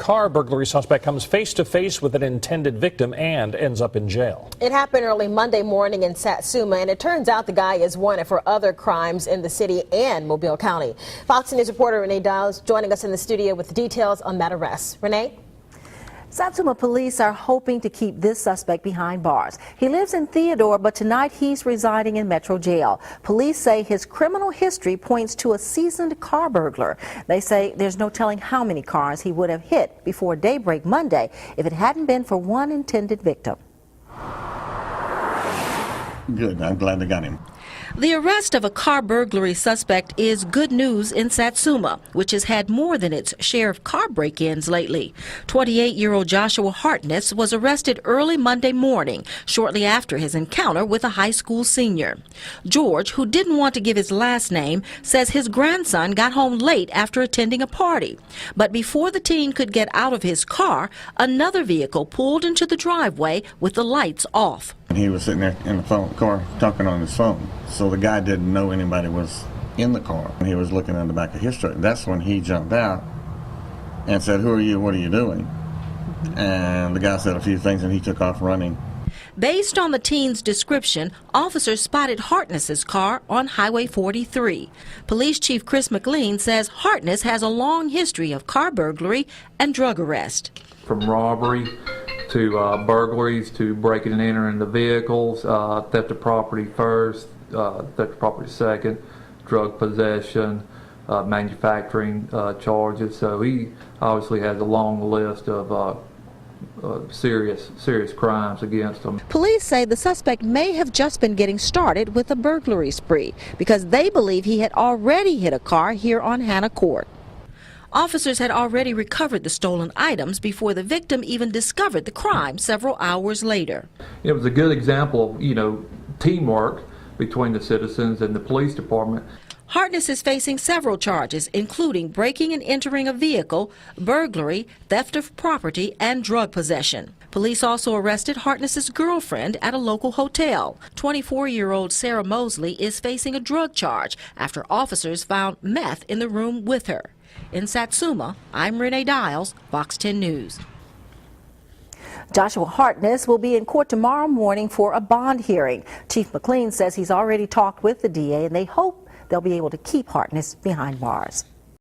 car burglary suspect comes face to face with an intended victim and ends up in jail. It happened early Monday morning in Satsuma, and it turns out the guy is wanted for other crimes in the city and Mobile County. Fox News reporter Renee Dials joining us in the studio with the details on that arrest. Renee? Satsuma Police are hoping to keep this suspect behind bars. He lives in Theodore, but tonight he's residing in Metro Jail. Police say his criminal history points to a seasoned car burglar. They say there's no telling how many cars he would have hit before daybreak Monday if it hadn't been for one intended victim. Good. I'm glad they got him. The arrest of a car burglary suspect is good news in Satsuma, which has had more than its share of car break-ins lately. 28-year-old Joshua Hartness was arrested early Monday morning, shortly after his encounter with a high school senior. George, who didn't want to give his last name, says his grandson got home late after attending a party. But before the teen could get out of his car, another vehicle pulled into the driveway with the lights off. He was sitting there in the car talking on his phone. So the guy didn't know anybody was in the car. He was looking in the back of his truck. That's when he jumped out and said, "Who are you? What are you doing?" And the guy said a few things and he took off running. Based on the teen's description, officers spotted Hartness's car on Highway 43. Police Chief Chris McLean says Hartness has a long history of car burglary and drug arrest. From robbery to burglaries to breaking and entering the vehicles, theft of property first, theft of property second, drug possession, manufacturing charges. So he obviously has a long list of serious crimes against him. Police say the suspect may have just been getting started with a burglary spree because they believe he had already hit a car here on Hannah Court. Officers had already recovered the stolen items before the victim even discovered the crime several hours later. It was a good example of, teamwork between the citizens and the police department. Hartness is facing several charges, including breaking and entering a vehicle, burglary, theft of property, and drug possession. Police also arrested Hartness's girlfriend at a local hotel. 24-year-old Sarah Mosley is facing a drug charge after officers found meth in the room with her. In Satsuma, I'm Renee Dials, Fox 10 News. Joshua Hartness will be in court tomorrow morning for a bond hearing. Chief McLean says he's already talked with the DA and they hope they'll be able to keep Hartness behind bars.